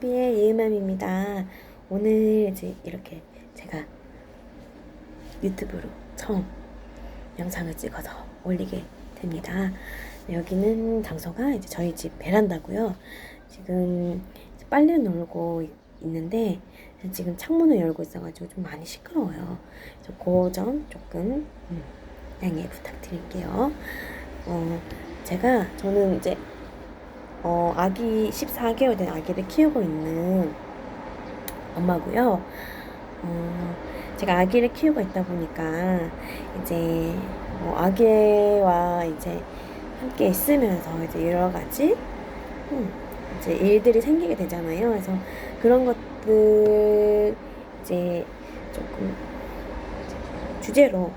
비의 예음맘입니다. 오늘 이제 이렇게 제가 유튜브로 처음 영상을 찍어서 올리게 됩니다. 여기는 장소가 이제 저희 집 베란다고요. 지금 빨래 놀고 있는데 지금 창문을 열고 있어가지고 좀 많이 시끄러워요. 그래서 그 점 조금 양해 부탁드릴게요. 저는 이제 아기 14개월 된 아기를 키우고 있는 엄마고요. 제가 아기를 키우고 있다 보니까 이제 아기와 이제 함께 있으면서 이제 여러 가지 이제 일들이 생기게 되잖아요. 그래서 그런 것들 이제 조금 주제로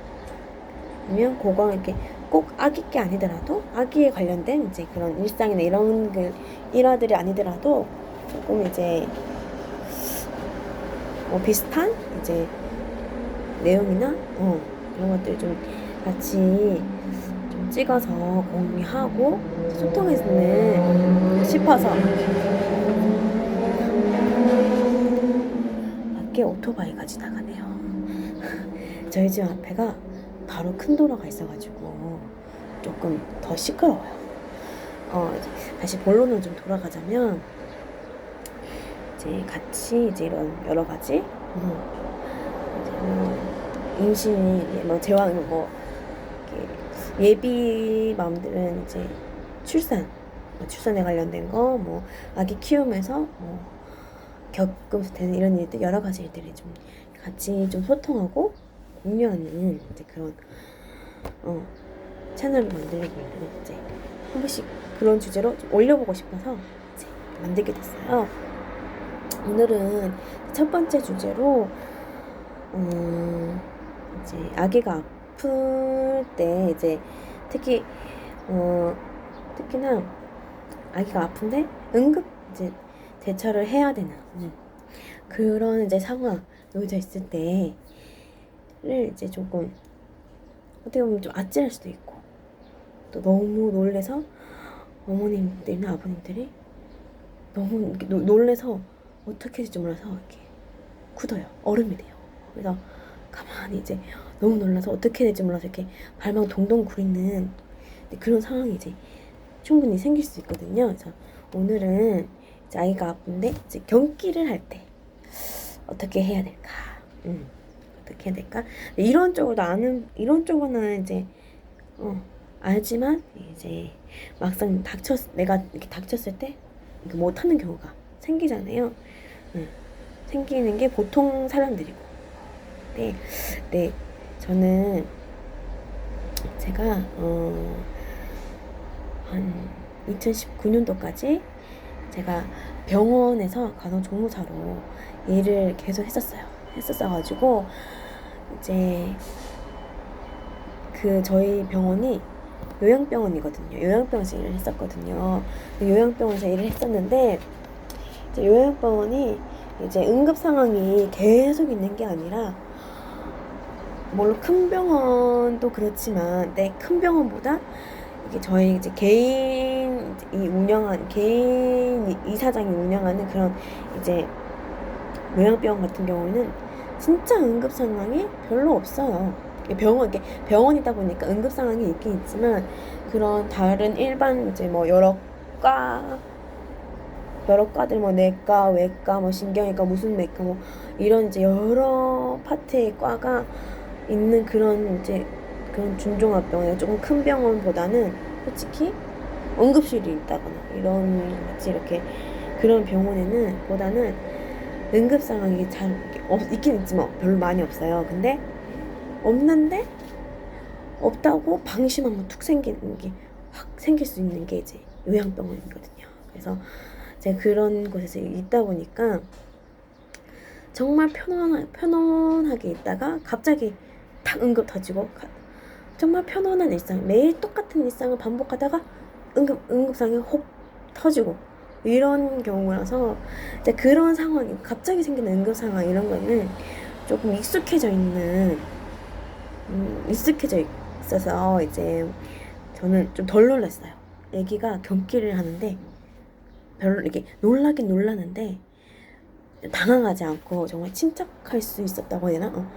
보면 그거 이렇게 꼭 아기 게 아니더라도 아기에 관련된 이제 그런 일상이나 이런 일화들이 아니더라도 조금 이제 비슷한 이제 내용이나 그런 것들 좀 같이 좀 찍어서 공유하고 소통했으면 싶어서 밖에 오토바이가 지나가네요. 저희 집 앞에가 바로 큰 도로가 있어가지고 조금 더 시끄러워요. 다시 본론으로 좀 돌아가자면 이제 같이 이제 이런 여러 가지 임신, 제왕 예비 마음들은 이제 출산에 관련된 거, 아기 키우면서 겪으면서 되는 이런 일들, 여러 가지 일들이 좀 같이 좀 소통하고 공유하는 이제 그런 채널을 만들려고 이제 한 번씩 그런 주제로 좀 올려보고 싶어서 이제 만들게 됐어요. 오늘은 첫 번째 주제로 이제 아기가 아플 때 이제 특히나 아기가 아픈데 응급 이제 대처를 해야 되는 그런 이제 상황 놓여져 있을 때를 이제 조금 어떻게 보면 좀 아찔할 수도 있고 또 너무 놀래서 어머님들이나 아버님들이 너무 이렇게 놀래서 어떻게 해야 될지 몰라서 이렇게 굳어요. 얼음이 돼요. 그래서 가만히 이제 너무 놀라서 어떻게 해야 될지 몰라서 이렇게 발만 동동 구리는 그런 상황이 이제 충분히 생길 수 있거든요. 그래서 오늘은 이제 아이가 아픈데 이제 경기를 할 때 어떻게 해야 될까? 어떻게 해야 될까? 이런 쪽으로는 이제 알지만 이제 막상 내가 이렇게 닥쳤을 때 이렇게 못하는 경우가 생기잖아요. 생기는 게 보통 사람들이고. 네, 저는 제가 한 2019년도까지 제가 병원에서 간호조무사로 일을 계속 했었어가지고 이제 저희 병원이 요양병원이거든요. 요양병원에서 일을 했었거든요. 요양병원에서 일을 했었는데 이제 요양병원이 이제 응급 상황이 계속 있는 게 아니라 물론 큰 병원도 그렇지만 큰 병원보다 이게 저희 이제 개인 이사장이 운영하는 그런 이제 요양병원 같은 경우에는 진짜 응급 상황이 별로 없어요. 병원이다 보니까 응급 상황이 있긴 있지만 그런 다른 일반 이제 여러 과들 내과, 외과, 신경외과, 무슨 내과 이런 이제 여러 파트의 과가 있는 그런 이제 그런 중종합병원, 조금 큰 병원보다는 솔직히 응급실이 있다거나 이런 같이 이렇게 그런 병원에는 보다는 응급 상황이 잘 있긴 있지만 별로 많이 없어요. 근데 없다고 방심하면 툭 생기는 게 확 생길 수 있는 게 이제 요양병원이거든요. 그래서 제가 그런 곳에서 있다 보니까 정말 편안하게 있다가 갑자기 탁 응급 터지고 정말 편안한 일상, 매일 똑같은 일상을 반복하다가 응급상이 혹 터지고 이런 경우라서 이제 그런 상황이 갑자기 생기는 응급 상황 이런 거는 조금 익숙해져 있어서 이제 저는 좀 덜 놀랐어요. 아기가 경기를 하는데 별로 이렇게 놀라긴 놀라는데 당황하지 않고 정말 침착할 수 있었다고 해야 되나?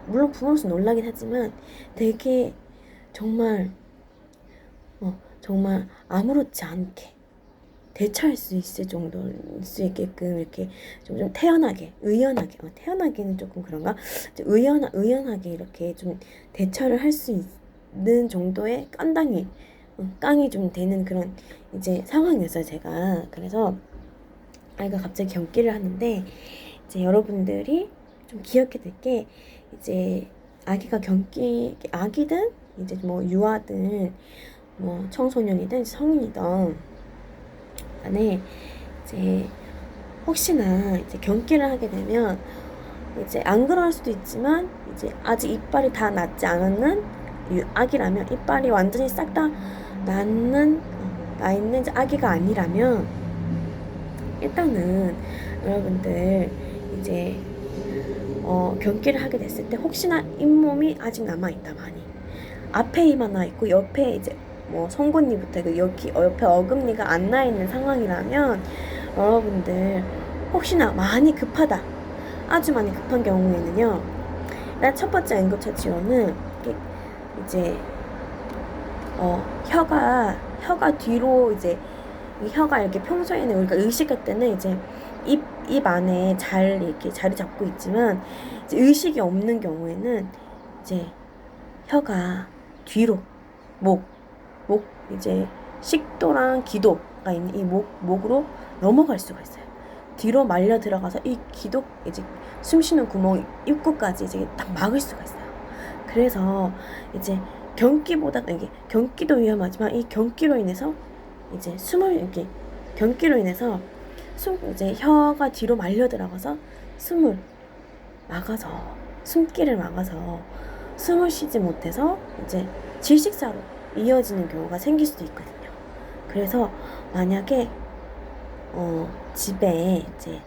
물론 부모로서 놀라긴 하지만 되게 정말 정말 아무렇지 않게 대처할 수 있을 정도일 수 있게끔 이렇게 좀 태연하게, 의연하게, 태연하게는 조금 그런가? 의연하게 이렇게 좀 대처를 할 수 있는 정도의 깡이 좀 되는 그런 이제 상황이었어요, 제가. 그래서 아이가 갑자기 경기를 하는데 이제 여러분들이 좀 기억해 둘 게 이제 아기든 이제 뭐 유아든 뭐 청소년이든 성인이든 간에 이제 혹시나 이제 경기를 하게 되면 이제 안 그럴 수도 있지만 이제 아직 이빨이 다 났지 않은 아기라면, 이빨이 완전히 싹 다 나 있는 이제 아기가 아니라면 일단은 여러분들 이제 경기를 하게 됐을 때 혹시나 잇몸이 아직 남아있다 많이 앞에 이만 나있고 옆에 이제 뭐 송곳니부터 여기 옆에 어금니가 안 나있는 상황이라면 여러분들 혹시나 많이 급하다, 아주 많이 급한 경우에는요, 일단 첫 번째 응급처치로는 이제 혀가 뒤로 이제 이 혀가 이렇게 평소에는 우리가 의식할 때는 이제 입 안에 잘 이렇게 자리 잡고 있지만 이제 의식이 없는 경우에는 이제 혀가 뒤로 목 이제 식도랑 기도가 있는 이 목으로 넘어갈 수가 있어요. 뒤로 말려 들어가서 이 기도 이제 숨 쉬는 구멍 입구까지 이제 딱 막을 수가 있어요. 그래서 이제 이게 경기도 위험하지만 이 경기로 인해서 이제 경기로 인해서 이제 혀가 뒤로 말려 들어가서 숨길을 막아서 숨을 쉬지 못해서 이제 질식사로 이어지는 경우가 생길 수도 있거든요. 그래서 만약에 집에 이제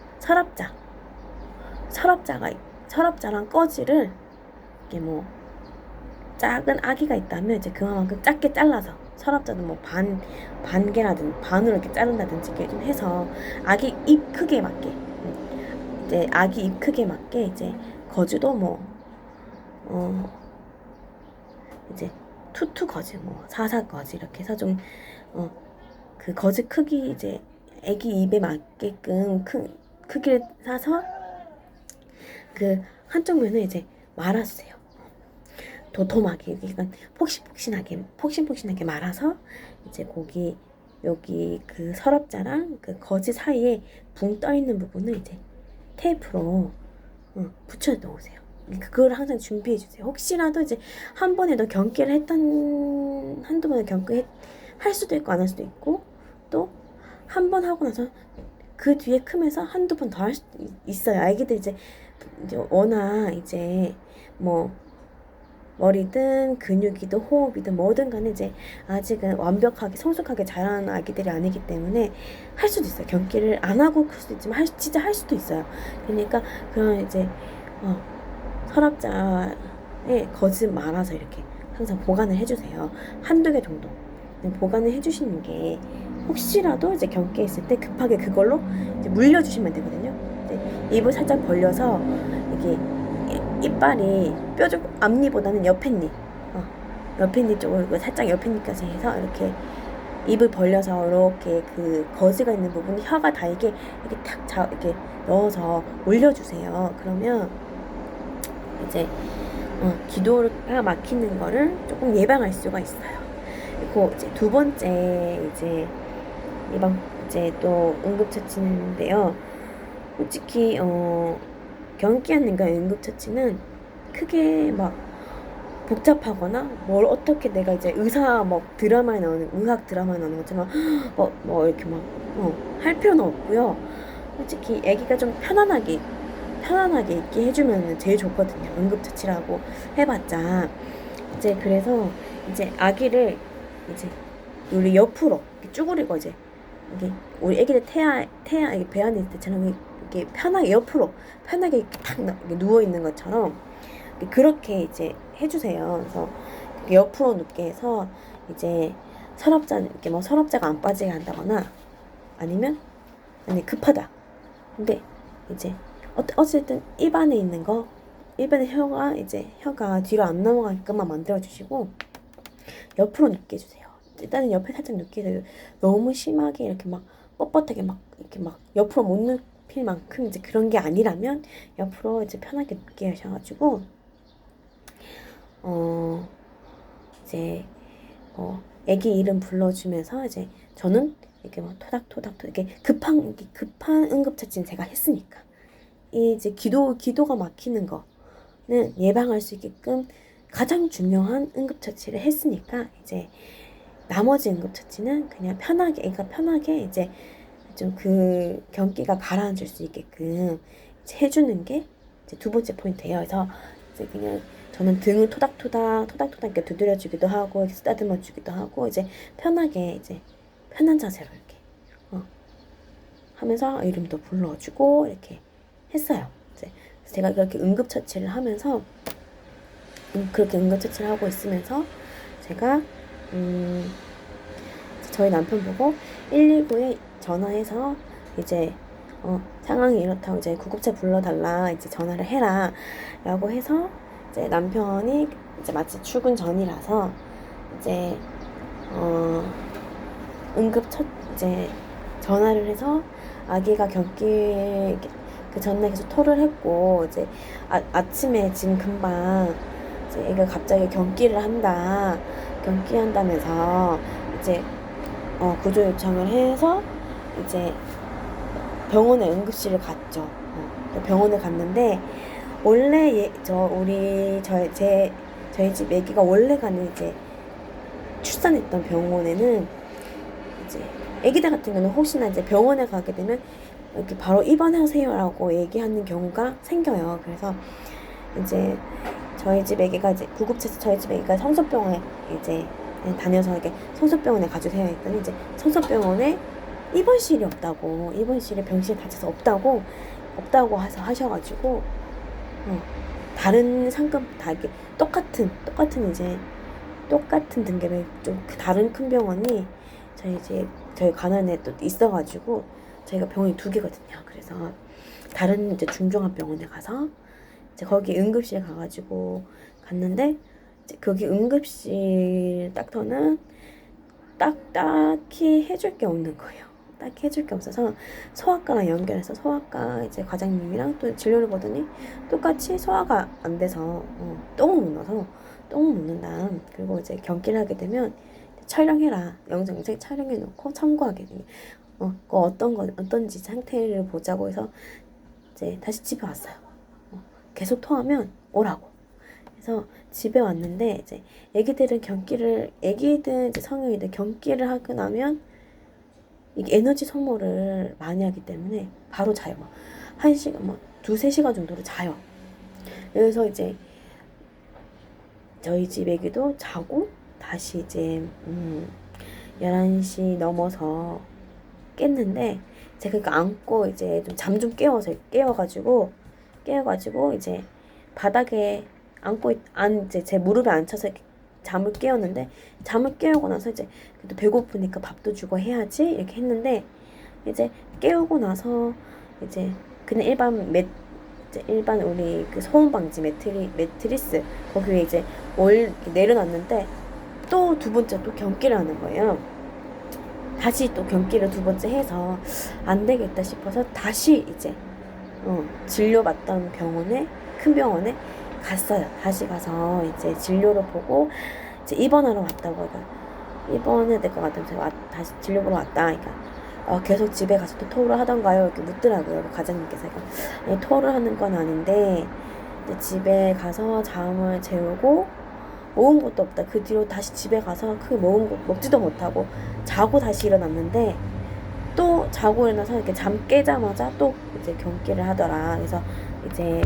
서랍자랑 꺼지를 이게 뭐 작은 아기가 있다면 이제 그만큼 작게 잘라서 서랍자도 뭐 반개라든지 반으로 이렇게 자른다든지 이렇게 좀 해서 아기 입 크기에 맞게 이제 거즈도 뭐 이제 투투 거즈 뭐 사사 거즈 이렇게 해서 좀 그 거즈 크기 이제 아기 입에 맞게끔 크기를 사서 그 한쪽 면을 이제 말아주세요. 도톰하게, 그러니까 폭신폭신하게 말아서 이제 여기 그 서랍자랑 그 거즈 사이에 붕 떠 있는 부분을 이제 테이프로 붙여 놓으세요. 그걸 항상 준비해 주세요. 혹시라도 이제 한 번에도 경기를 한두 번에 할 수도 있고 안 할 수도 있고, 또 한 번 하고 나서 그 뒤에 크면서 한두 번 더 할 수도 있어요. 아기들 이제 워낙 이제 뭐 머리든 근육이든 호흡이든 뭐든 간에 이제 아직은 완벽하게 성숙하게 자라는 아기들이 아니기 때문에 할 수도 있어요. 경기를 안 하고 클 수도 있지만 진짜 할 수도 있어요. 그러니까 그런 이제 서랍자에 거즈 말아서 이렇게 항상 보관을 해주세요. 한두 개 정도 보관을 해주시는 게 혹시라도 이제 경기에 있을 때 급하게 그걸로 이제 물려주시면 되거든요. 이제 입을 살짝 벌려서 이게 이빨이 뾰족 앞니보다는 옆에니 쪽으로 살짝 옆에니까지 해서 이렇게 입을 벌려서 이렇게 그 거즈가 있는 부분이 혀가 닿게 이렇게 이렇게 넣어서 올려주세요. 그러면 이제 기도가 막히는 거를 조금 예방할 수가 있어요. 그리고 이제 두 번째 이제 또 응급처치인데요. 솔직히 경기하는 거 응급처치는 크게 막 복잡하거나 뭘 어떻게 내가 이제 의학 드라마에 나오는 것처럼 뭐 이렇게 할 필요는 없고요. 솔직히 아기가 좀 편안하게 있게 해주면 제일 좋거든요. 응급처치라고 해봤자 이제 그래서 이제 아기를 이제 우리 옆으로 이렇게 쭈그리고 이제 이게 우리 아기들 태아 배 안에 있을 때처럼 이렇게 편하게 옆으로 편하게 탁 누워 있는 것처럼 그렇게 이제 해주세요. 그래서 옆으로 눕게 해서 이제 서랍자가 안 빠지게 한다거나 아니면 급하다. 근데 이제 어쨌든 입안에 있는 거, 입안에 혀가 뒤로 안 넘어가게끔만 만들어주시고 옆으로 눕게 해주세요. 일단은 옆에 살짝 눕게. 너무 심하게 이렇게 막 뻣뻣하게 막 이렇게 막 옆으로 못 눕힐 만큼 이제 그런 게 아니라면 옆으로 이제 편하게 눕게 하셔가지고 이제 애기 이름 불러주면서 이제 저는 이렇게 막 토닥토닥 이렇게 급한 응급처치는 제가 했으니까 이제 기도가 막히는 거는 예방할 수 있게끔 가장 중요한 응급처치를 했으니까 이제 나머지 응급처치는 그냥 편하게 애가 편하게 이제 좀 그 경기가 가라앉을 수 있게끔 이제 해주는 게 이제 두 번째 포인트예요. 그래서 이제 그냥 저는 등을 토닥토닥 이렇게 두드려주기도 하고 쓰다듬어주기도 하고 이제 편하게 이제 편한 자세로 이렇게 하면서 이름도 불러주고 이렇게 했어요. 이제 제가 그렇게 응급처치를 하면서 그렇게 응급처치를 하고 있으면서 제가 저희 남편 보고 119에 전화해서 이제 상황이 이렇다고 이제 구급차 불러달라 이제 전화를 해라 라고 해서 이제 남편이 이제 마치 출근 전이라서 이제 이제 전화를 해서 아기가 경기 그 전날 계속 토를 했고 이제 아침에 지금 금방 이제 애가 갑자기 경기를 한다면서 이제 구조 요청을 해서 이제 병원에 응급실을 갔죠. 병원에 갔는데 원래 저희 집 애기가 원래 가는 이제 출산했던 병원에는 이제 애기들 같은 경우는 혹시나 이제 병원에 가게 되면 이렇게 바로 입원하세요라고 얘기하는 경우가 생겨요. 그래서 이제 저희 집 애기가 이제 구급차에서 저희 집 애기가 성서병원에 이제 다녀서 이렇게 성서병원에 가주세요 했더니 이제 성서병원에 입원실이 없다고, 입원실에 병실에 다쳐서 없다고 하셔가지고 다른 상급 다 이렇게 똑같은 등급의 좀 다른 큰 병원이 저희 관원에 또 있어가지고 저희가 병원이 2개거든요. 그래서 다른 이제 중종합 병원에 가서 이제 거기 응급실에 가가지고 갔는데 이제 거기 응급실 닥터는 딱히 해줄 게 없는 거예요. 딱히 해줄 게 없어서 소아과랑 연결해서 소아과 이제 과장님이랑 또 진료를 보더니 똑같이 소화가 안 돼서 똥을 못 넣어서 똥을 못 넣는다. 그리고 이제 경기를 하게 되면 촬영해라. 영상 촬영해 놓고 참고하게 돼. 어떤지 상태를 보자고 해서 이제 다시 집에 왔어요. 계속 토하면 오라고. 그래서 집에 왔는데 이제 애기들 이제 성인이들 경기를 하고 나면 이게 에너지 소모를 많이 하기 때문에 바로 자요. 1시간, 2-3시간 정도를 자요. 그래서 이제 저희 집 애기도 자고 다시 이제 11시 넘어서 깼는데 제가 그러니까 안고 이제 좀 잠 좀 깨워가지고 이제 바닥에 이제 제 무릎에 앉혀서 잠을 깨웠는데 잠을 깨우고 나서 이제 그래도 배고프니까 밥도 주고 해야지 이렇게 했는데 이제 깨우고 나서 이제 그냥 일반 우리 그 소음 방지 매트리스 거기 위에 이제 이렇게 내려놨는데 또 2번째 또 경기를 하는 거예요. 다시 또 경기를 2번째 해서 안 되겠다 싶어서 다시 이제 진료받던 큰 병원에 갔어요. 다시 가서 이제 진료를 보고 이제 입원하러 왔다고 입원해야 될 것 같아서 다시 진료 보러 왔다. 그러니까 계속 집에 가서 또 토를 하던가요? 이렇게 묻더라고요. 과장님께서. 아니, 토를 하는 건 아닌데 이제 집에 가서 잠을 재우고 먹은 것도 없다. 그 뒤로 다시 집에 가서 크게 먹지도 못하고 자고 다시 일어났는데 또 자고 일어나서 이렇게 잠 깨자마자 또 이제 경기를 하더라. 그래서 이제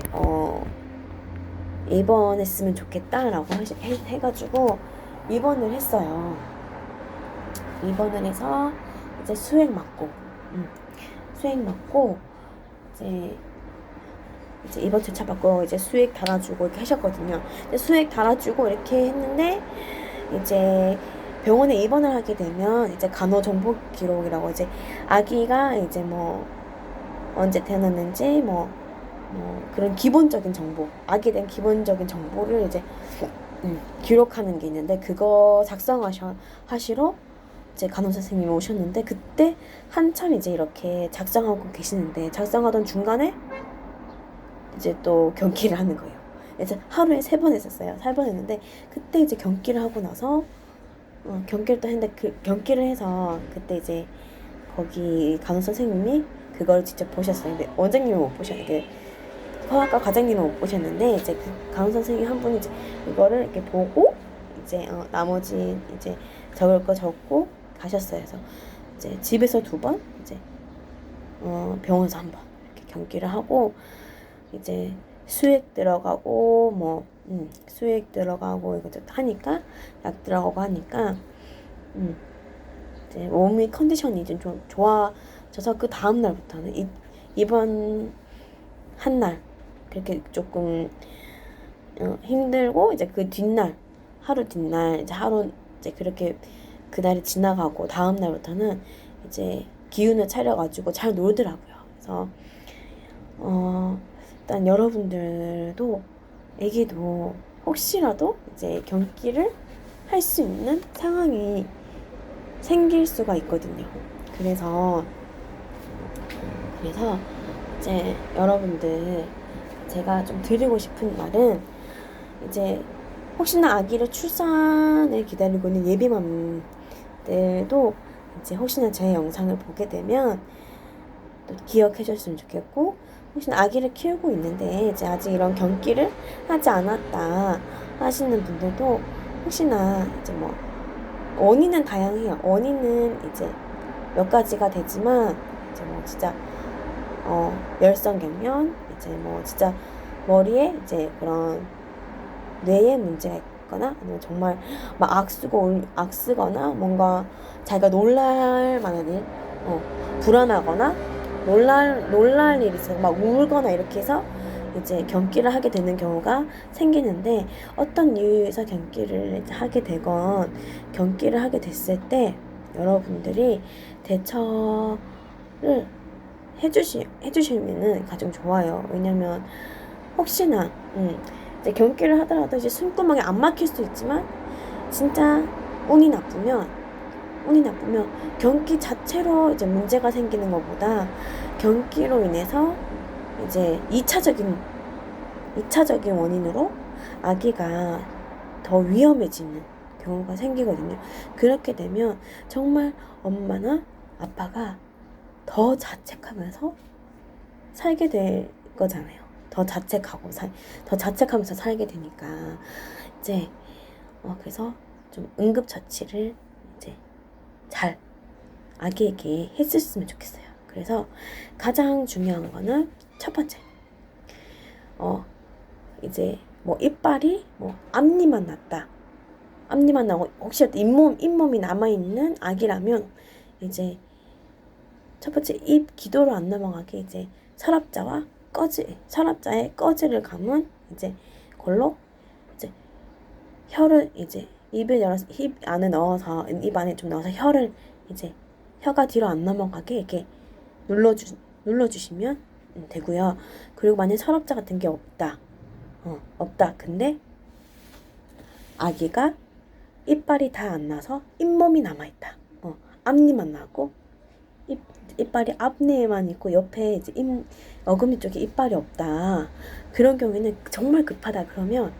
입원했으면 좋겠다라고 해가지고 입원을 했어요. 입원을 해서 이제 수액 맞고 이제 입원 주차 받고 이제 수액 달아주고 이렇게 하셨거든요. 수액 달아주고 이렇게 했는데 이제 병원에 입원을 하게 되면 이제 간호 정보 기록이라고 이제 아기가 이제 언제 태어났는지 그런 기본적인 정보, 아기에 대한 기본적인 정보를 이제 기록하는 게 있는데, 그거 하시러 이제 간호사 선생님이 오셨는데, 그때 한참 이제 이렇게 작성하고 계시는데, 작성하던 중간에 이제 또 경기를 하는 거예요. 이제 하루에 3번 했었어요. 3번 했는데, 그때 이제 경기를 하고 나서 경기를 또 했는데, 그 경기를 해서 그때 이제 거기 간호사 선생님이 그걸 직접 보셨어요. 근데 원장님은 못 보셨는데, 성악과 과장님은 못 보셨는데, 이제 그 간호사 선생님 한 분이 이제 이거를 이렇게 보고 이제 나머지 이제 적을 거 적고 가셨어요. 그래서 이제 집에서 2번, 이제 병원에서 1번 이렇게 경기를 하고, 이제 수액 들어가고 수액 들어가고 이거 하니까, 약 들어가고 하니까 이제 몸의 컨디션이 이제 좀 좋아져서, 그 다음 날부터는 이번 한 날 그렇게 조금 힘들고, 이제 그 뒷날, 하루 뒷날, 이제 하루 이제 그렇게 그날이 지나가고 다음 날부터는 이제 기운을 차려가지고 잘 놀더라고요. 그래서 일단 여러분들도, 애기도 혹시라도 이제 경기를 할 수 있는 상황이 생길 수가 있거든요. 그래서 이제 여러분들, 제가 좀 드리고 싶은 말은, 이제 혹시나 아기를 출산을 기다리고 있는 예비맘들도 이제 혹시나 제 영상을 보게 되면 또 기억해 줬으면 좋겠고, 혹시나 아기를 키우고 있는데 이제 아직 이런 경기를 하지 않았다 하시는 분들도, 혹시나 이제 원인은 다양해요. 원인은 이제 몇 가지가 되지만, 이제 진짜 열성경련, 이제 진짜 머리에 이제 그런 뇌에 문제가 있거나, 아니면 정말 막 악쓰거나 뭔가 자기가 놀랄 만한 일, 불안하거나 놀랄 일이 있어요. 막 울거나 이렇게 해서 이제 경기를 하게 되는 경우가 생기는데, 어떤 이유에서 경기를 하게 되건 경기를 하게 됐을 때 여러분들이 대처를 해주시면은 가장 좋아요. 왜냐면 혹시나 이제 경기를 하더라도 이제 숨구멍이 안 막힐 수 있지만, 진짜 운이 나쁘면 경기 자체로 이제 문제가 생기는 것보다, 경기로 인해서 이제 2차적인 원인으로 아기가 더 위험해지는 경우가 생기거든요. 그렇게 되면 정말 엄마나 아빠가 더 자책하면서 살게 될 거잖아요. 더 자책하면서 살게 되니까, 이제 그래서 좀 응급처치를 이제 잘 아기에게 했었으면 좋겠어요. 그래서 가장 중요한 거는, 첫 번째, 이제 이빨이 앞니만 났다, 앞니만 나고 혹시라도 잇몸이 남아있는 아기라면, 이제 첫 번째, 입 기도로 안 넘어가게 이제 서랍자에 꺼지를 감은 이제 걸로 이제 혀를 이제 입에 열어서, 입 안에 넣어서, 입 안에 좀 넣어서 혀를 이제 혀가 뒤로 안 넘어가게 이렇게 눌러주시면 되고요. 그리고 만약 서랍자 같은 게 없다. 근데 아기가 이빨이 다 안 나서 잇몸이 남아있다. 앞니만 나고 이빨이 앞니에만 있고 옆에 이제 어금니 쪽에 이빨이 없다. 그런 경우에는 정말 급하다. 그러면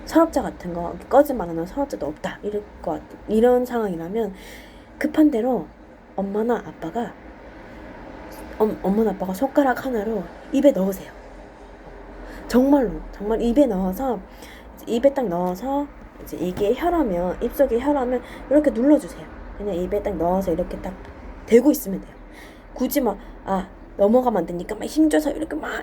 서랍자 같은 거 꺼지 말아놓은 서랍자도 없다. 이런 상황이라면 급한 대로 엄마나 아빠가 손가락 하나로 입에 넣으세요. 정말 입에 넣어서, 입에 딱 넣어서, 이제 이게 혀라면, 입속에 혀라면 이렇게 눌러주세요. 그냥 입에 딱 넣어서 이렇게 딱 대고 있으면 돼요. 굳이 넘어가면 안 되니까 막 힘줘서 이렇게 막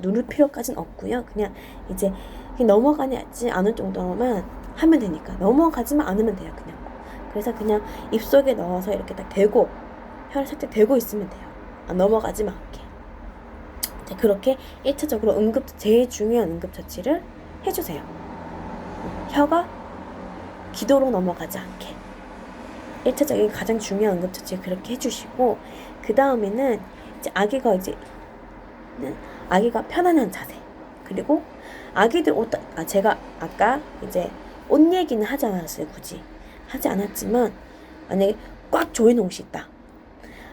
누를 필요까지는 없고요. 그냥 이제 넘어가지 않을 정도로만 하면 되니까, 넘어가지만 않으면 돼요. 그래서 그냥 입속에 넣어서 이렇게 딱 대고, 혀를 살짝 대고 있으면 돼요. 넘어가지만 않게. 그렇게 1차적으로 제일 중요한 응급처치를 해주세요. 혀가 기도로 넘어가지 않게 1차적인 가장 중요한 응급처치를 그렇게 해주시고, 그 다음에는 이제 아기가 편안한 자세, 그리고 아기들 옷, 제가 아까 이제 옷 얘기는 하지 않았어요. 굳이 하지 않았지만, 만약에 꽉 조이는 옷이 있다.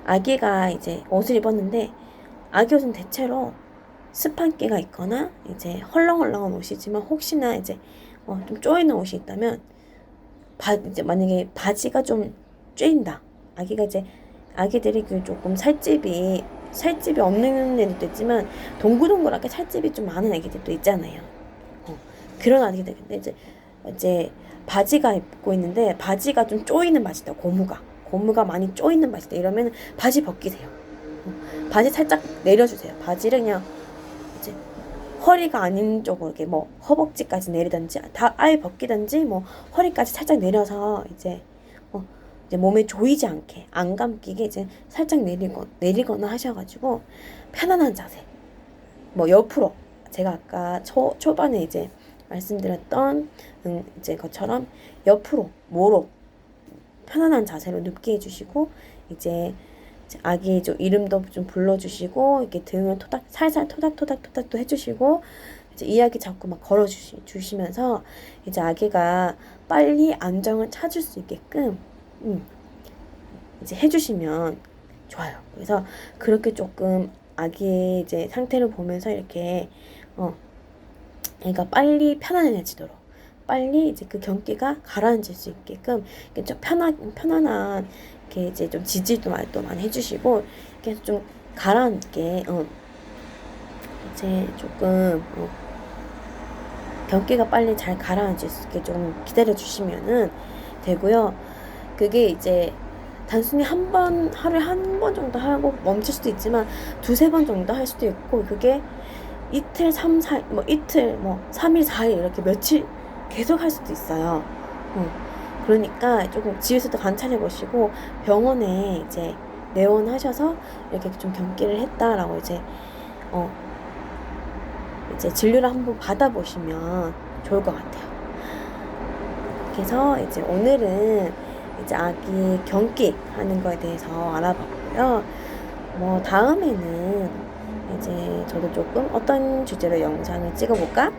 아기가 이제 옷을 입었는데 아기 옷은 대체로 스판기가 있거나 이제 헐렁헐렁한 옷이지만, 혹시나 이제 좀 조이는 옷이 있다면, 이제 만약에 바지가 좀 쪼인다. 아기들이 그 조금 살집이 없는 애들도 있지만, 동글동글하게 살집이 좀 많은 아기들도 있잖아요. 그런 아기들. 근데 이제 바지가 입고 있는데 바지가 좀 쪼이는 바지다. 고무가 많이 쪼이는 바지다. 이러면 바지 벗기세요. 바지 살짝 내려주세요. 바지를 그냥 이제 허리가 아닌 쪽으로 이렇게 뭐 허벅지까지 내리든지, 다 아예 벗기든지, 뭐 허리까지 살짝 내려서 이제 몸에 조이지 않게, 안 감기게 이제 살짝 내리거나 하셔가지고 편안한 자세. 뭐 옆으로, 제가 아까 초반에 이제 말씀드렸던 이제 것처럼 옆으로, 모로 편안한 자세로 눕게 해주시고, 이제 아기 이름도 좀 불러주시고, 이렇게 등을 살살 토닥토닥도 해주시고, 이제 이야기 자꾸 막 걸어주시면서 이제 아기가 빨리 안정을 찾을 수 있게끔 이제 해주시면 좋아요. 그래서 그렇게 조금 아기의 이제 상태를 보면서 이렇게 애가 빨리 편안해지도록, 빨리 이제 그 경기가 가라앉을 수 있게끔 이렇게 좀 편안한 이렇게 이제 좀 지지도 많이 해주시고, 이렇게 좀 가라앉게 이제 조금 경기가 빨리 잘 가라앉을 수 있게 좀 기다려 주시면은 되고요. 그게 이제 단순히 하루에 한 번 정도 하고 멈출 수도 있지만, 2-3번 정도 할 수도 있고, 그게 이틀, 3-4일, 이틀, 3일, 4일 이렇게 며칠 계속 할 수도 있어요. 그러니까 조금 집에서도 관찰해 보시고, 병원에 이제 내원하셔서 이렇게 좀 경기를 했다라고 이제 진료를 한번 받아보시면 좋을 것 같아요. 그래서 이제 오늘은 이제 아기 경기 하는 거에 대해서 알아봤고요. 다음에는 이제 저도 조금 어떤 주제로 영상을 찍어볼까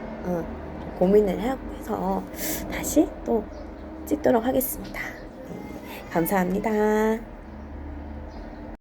고민을 해서 다시 또 찍도록 하겠습니다. 감사합니다.